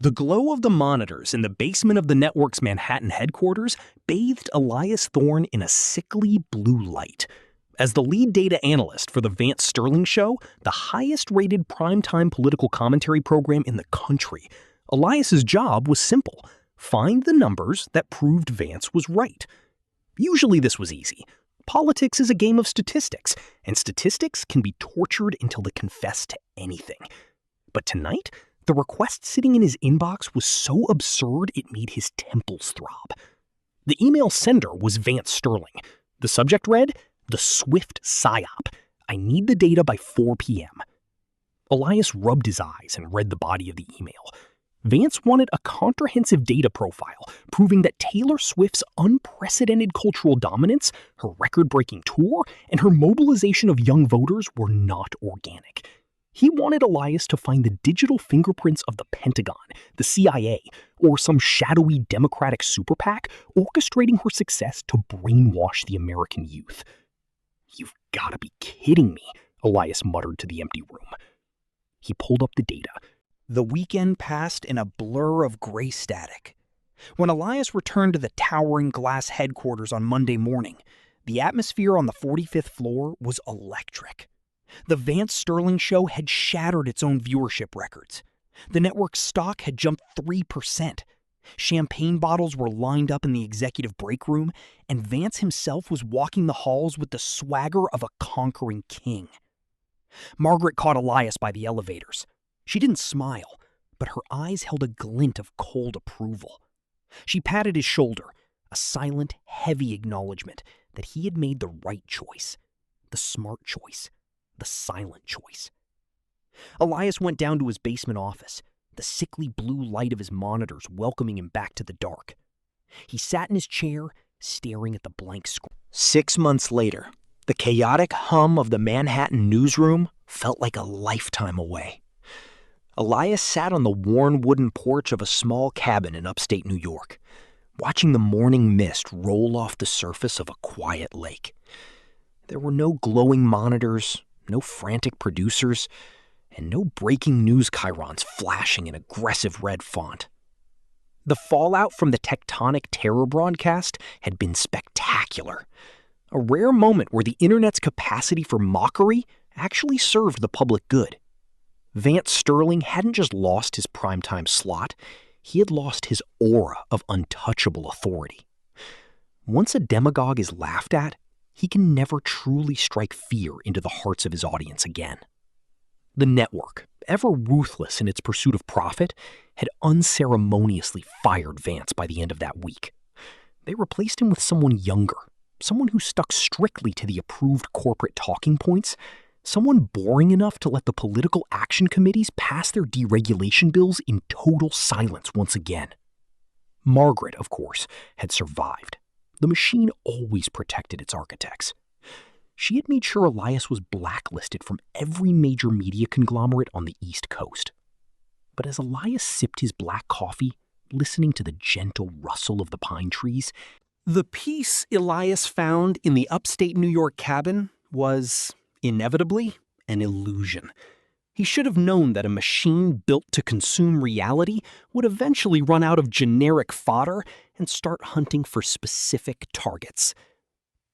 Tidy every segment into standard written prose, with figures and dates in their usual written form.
The glow of the monitors in the basement of the network's Manhattan headquarters bathed Elias Thorne in a sickly blue light. As the lead data analyst for the Vance Sterling Show, the highest-rated primetime political commentary program in the country, Elias's job was simple: find the numbers that proved Vance was right. Usually this was easy. Politics is a game of statistics, and statistics can be tortured until they confess to anything. But tonight, the request sitting in his inbox was so absurd it made his temples throb. The email sender was Vance Sterling. The subject read, "The Swift PSYOP. I need the data by 4 p.m. Elias rubbed his eyes and read the body of the email. Vance wanted a comprehensive data profile proving that Taylor Swift's unprecedented cultural dominance, her record-breaking tour, and her mobilization of young voters were not organic. He wanted Elias to find the digital fingerprints of the Pentagon, the CIA, or some shadowy Democratic super PAC orchestrating her success to brainwash the American youth. "You've got to be kidding me," Elias muttered to the empty room. He pulled up the data. The weekend passed in a blur of gray static. When Elias returned to the towering glass headquarters on Monday morning, the atmosphere on the 45th floor was electric. The Vance Sterling Show had shattered its own viewership records. The network's stock had jumped 3%. Champagne bottles were lined up in the executive break room, and Vance himself was walking the halls with the swagger of a conquering king. Margaret caught Elias by the elevators. She didn't smile, but her eyes held a glint of cold approval. She patted his shoulder, a silent, heavy acknowledgement that he had made the right choice, the smart choice, the silent choice. Elias went down to his basement office, the sickly blue light of his monitors welcoming him back to the dark. He sat in his chair, staring at the blank screen. 6 months later, the chaotic hum of the Manhattan newsroom felt like a lifetime away. Elias sat on the worn wooden porch of a small cabin in upstate New York, watching the morning mist roll off the surface of a quiet lake. There were no glowing monitors, no frantic producers, and no breaking news chyrons flashing in aggressive red font. The fallout from the tectonic terror broadcast had been spectacular, a rare moment where the internet's capacity for mockery actually served the public good. Vance Sterling hadn't just lost his primetime slot, he had lost his aura of untouchable authority. Once a demagogue is laughed at, he can never truly strike fear into the hearts of his audience again. The network, ever ruthless in its pursuit of profit, had unceremoniously fired Vance by the end of that week. They replaced him with someone younger, someone who stuck strictly to the approved corporate talking points, someone boring enough to let the political action committees pass their deregulation bills in total silence once again. Margaret, of course, had survived. The machine always protected its architects. She had made sure Elias was blacklisted from every major media conglomerate on the East Coast. But as Elias sipped his black coffee, listening to the gentle rustle of the pine trees, the peace Elias found in the upstate New York cabin was, inevitably, an illusion. He should have known that a machine built to consume reality would eventually run out of generic fodder and start hunting for specific targets.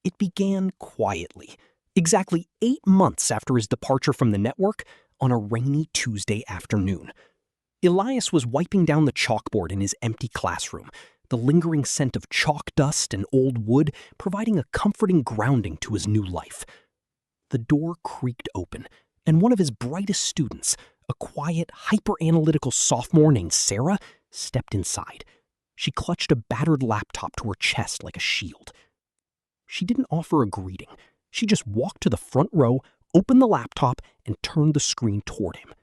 It began quietly, exactly 8 months after his departure from the network, on a rainy Tuesday afternoon. Elias was wiping down the chalkboard in his empty classroom, the lingering scent of chalk dust and old wood providing a comforting grounding to his new life. The door creaked open, and one of his brightest students, a quiet, hyper-analytical sophomore named Sarah, stepped inside. She clutched a battered laptop to her chest like a shield. She didn't offer a greeting. She just walked to the front row, opened the laptop, and turned the screen toward him.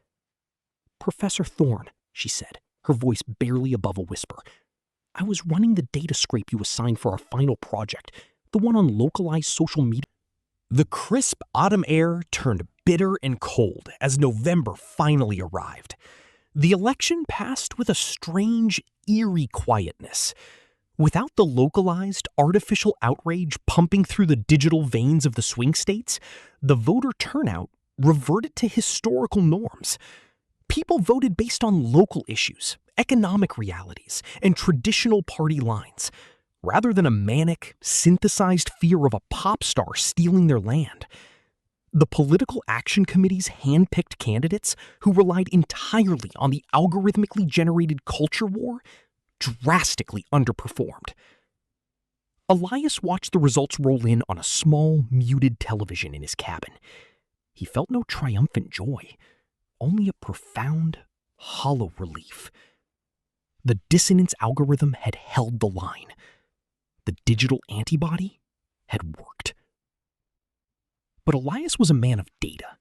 "Professor Thorne," she said, her voice barely above a whisper, "I was running the data scrape you assigned for our final project, the one on localized social media." The crisp autumn air turned bitter and cold as November finally arrived. The election passed with a strange, eerie quietness. Without the localized, artificial outrage pumping through the digital veins of the swing states, the voter turnout reverted to historical norms. People voted based on local issues, economic realities, and traditional party lines, rather than a manic, synthesized fear of a pop star stealing their land. The political action committee's hand-picked candidates, who relied entirely on the algorithmically generated culture war, drastically underperformed. Elias watched the results roll in on a small, muted television in his cabin. He felt no triumphant joy, only a profound, hollow relief. The dissonance algorithm had held the line. The digital antibody had worked. But Elias was a man of data.